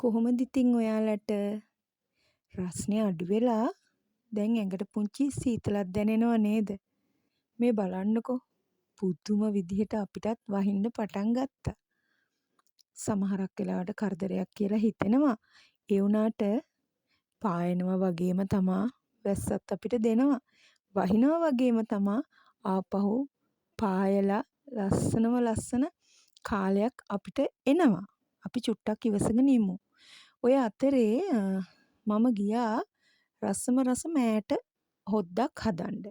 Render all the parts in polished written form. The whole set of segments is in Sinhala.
කොහොමද ඉතින් ඔයාලට රස්නේ අඩු වෙලා දැන් ඇඟට පුංචි සීතලක් දැනෙනව නේද? මේ බලන්නකෝ පුදුම විදිහට අපිටත් වහින්න පටන් ගත්තා. සමහරක් වෙලාවට කරදරයක් කියලා හිතෙනවා. ඒ වුණාට පායනවා වගේම තමා වැස්සත් අපිට දෙනවා. වහිනවා වගේම තමා ආපහු පායලා ලස්සන කාලයක් අපිට එනවා. අපි චුට්ටක් ඉවසගෙන ඉමු. ඔය අතරේ මම ගියා රස මෑට හොද්දක් හදන්න.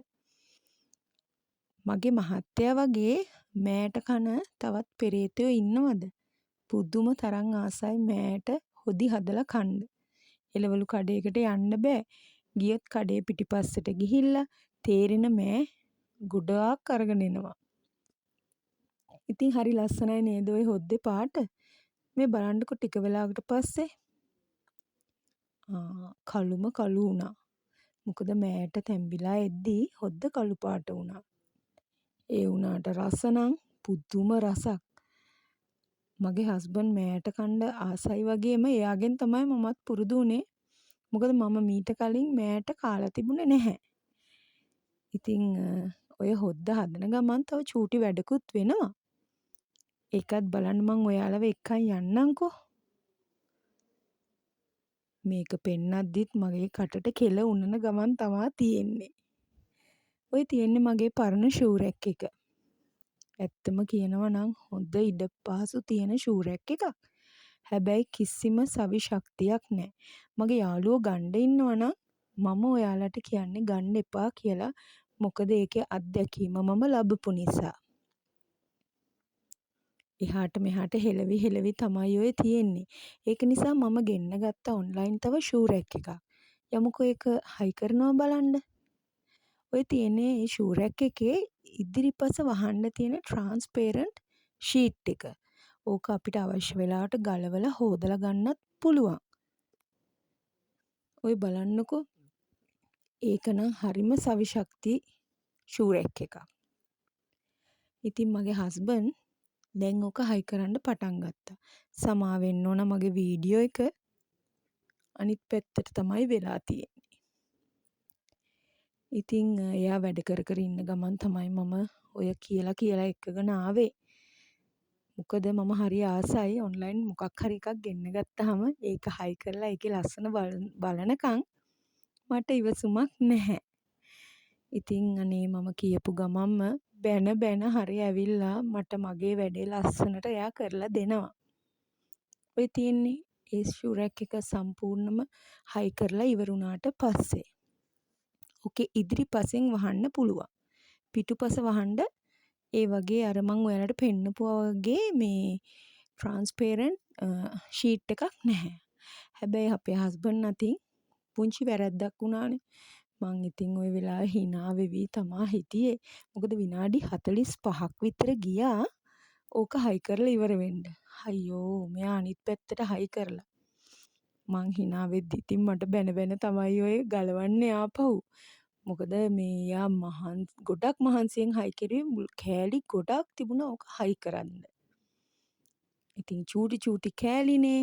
මගේ මහත්තයා වගේ මෑට කන තවත් පෙරේතයෝ ඉන්නවද? පුදුම තරම් ආසයි මෑට හොදි හදලා කන්න. එළවලු කඩේකට යන්න බෑ. ගියොත් කඩේ පිටිපස්සට ගිහිල්ලා තේරෙන මෑ ගොඩාක් අරගෙන එනවා. ඉතින් හරි ලස්සනයි නේද ඔය හොද්දේ පාට? මේ බලන්නකො ටික වෙලාවකට පස්සේ කළුම කළු වුණා. මොකද මෑට තැම්බිලා එද්දී හොද්ද කළු පාට වුණා. ඒ වුණාට රස නම් පුදුම රසක්. මගේ හස්බන්ඩ් මෑට කන්න ආසයි වගේම එයාගෙන් තමයි මමත් පුරුදු වුණේ. මොකද මම මීට කලින් මෑට කාලා තිබුණේ නැහැ. ඉතින් ඔය හොද්ද හදන ගමන් තව චූටි වැඩකුත් වෙනවා. ඒකත් බලන්න මං ඔයාලව එක්කන් යන්නම්කෝ. මේක පෙන්නද්දිත් මගේ කටට කෙල උනන ගමන් තමා තියෙන්නේ. ඔය තියෙන්නේ මගේ පරණ ෂූ රැක් එක. ඇත්තම කියනවා නම් හොඳ ඉඩ පහසු තියෙන ෂූ රැක් එකක්. හැබැයි කිසිම සවි ශක්තියක් නැහැ. මගේ යාළුවෝ ගන්න ඉන්නවනම් මම ඔයාලට කියන්නේ ගන්න එපා කියලා. මොකද ඒකේ අත්දැකීම මම ලැබපු නිසා. එහාට මෙහාට හෙලවි තමයි ඔය තියෙන්නේ. ඒක නිසා මම ගෙන්න ගත්ත ඔන්ලයින් තව ෂූ රැක් එකක්. යමුකෝ ඒක හයි කරනවා බලන්න. ඔය තියෙන්නේ ෂූ රැක් එකේ ඉදිරිපස වහන්න තියෙන ට්‍රාන්ස්පේරන්ට් ෂීට් එක. ඕක අපිට අවශ්‍ය වෙලාවට ගලවලා හොදලා ගන්නත් පුළුවන්. ඔය බලන්නකෝ. ඒක නම් හරිම සවි ශක්ති ෂූ රැක් එකක්. ඉතින් මගේ හස්බන්ඩ් දැන් ඕක හයි කරන්න පටන් ගත්තා. සමා වෙන්න ඕන මගේ වීඩියෝ එක අනිත් පැත්තට තමයි වෙලා තියෙන්නේ. ඉතින් එයා වැඩ කර ඉන්න ගමන් තමයි මම ඔය කියලා එක්කගෙන ආවේ. මොකද මම හරි ආසයි ඔන්ලයින් මොකක් හරි එකක් ගෙන්න ගත්තාම ඒක හයි කරලා ඒකේ ලස්සන බලනකම් මට ඉවසුමක් නැහැ. ඉතින් අනේ මම කියපු ගමන්ම බැන හරි ඇවිල්ලා මට මගේ වැඩේ ලස්සනට එයා කරලා දෙනවා. ඔය තියෙන්නේ ඒ ෂූ රැක් එක සම්පූර්ණම හයි කරලා ඉවර වුණාට පස්සේ. ඕකේ ඉදිරිපසෙන් වහන්න පුළුවන්. පිටුපස වහන්න ඒ වගේ අර මං ඔයාලට පෙන්නපුවා වගේ මේ ට්‍රාන්ස්පේරන්ට් ෂීට් එකක් නැහැ. හැබැයි අපේ හස්බන්ඩ් අතින් පුංචි වැරැද්දක් වුණානේ. මං ඉතින් ওই වෙලාවේ hina වෙවි තමා හිටියේ. මොකද විනාඩි 45ක් විතර ගියා ඕක හයි කරලා ඉවර වෙන්න. අයියෝ මෙයා අනිත් පැත්තට හයි කරලා. මං hina වෙද්දි ඉතින් මට බැන තමයි ඔය ගලවන්නේ ආපහු. මොකද මේ යා ගොඩක් මහන්සියෙන් හයි කෙරුවේ කෑලි ගොඩක් තිබුණා ඕක හයි කරන්න. ඉතින් චූටි කෑලිනේ.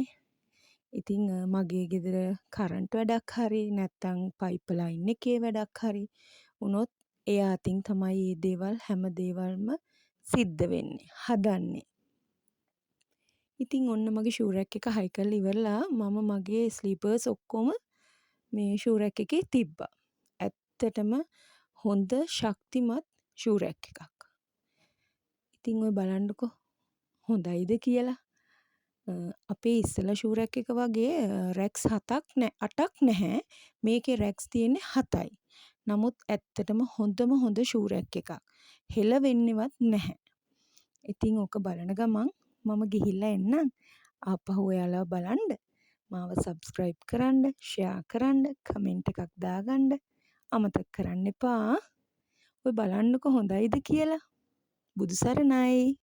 ඉතින් මගේ ගෙදර කරන්ට් වැඩක් හරි නැත්තම් පයිප් ලයින් එකේ වැඩක් හරි වුණොත් එයා අතින් තමයි මේ දේවල් හැම දේවල්ම සිද්ධ වෙන්නේ හදන්නේ. ඉතින් ඔන්න මගේ ෂූ රැක් එක හයි කරලා ඉවරලා මම මගේ ස්ලීපර්ස් ඔක්කොම මේ ෂූ රැක් එකේ තිබ්බා. ඇත්තටම හොඳ ශක්තිමත් ෂූ රැක් එකක්. ඉතින් ඔය බලන්නකෝ හොඳයිද කියලා. අපේ ඉස්සෙල්ලා ෂූ රැක් එක වගේ රැක්ස් 8ක් නැහැ. මේකේ රැක්ස් තියෙන්නේ 7යි. නමුත් ඇත්තටම හොඳ ෂූ රැක් එකක්. හෙල වෙන්නේවත් නැහැ. ඉතින් ඕක බලන ගමන් මම ගිහිල්ලා එන්නම්. ආපහු ඔයාලා බලන්න. මාව සබ්ස්ක්‍රයිබ් කරන්න, ෂෙයා කරන්න, කමෙන්ට් එකක් දාගන්න අමතක කරන්න එපා. ඔය බලන්නකො හොඳයිද කියලා. බුදු සරණයි.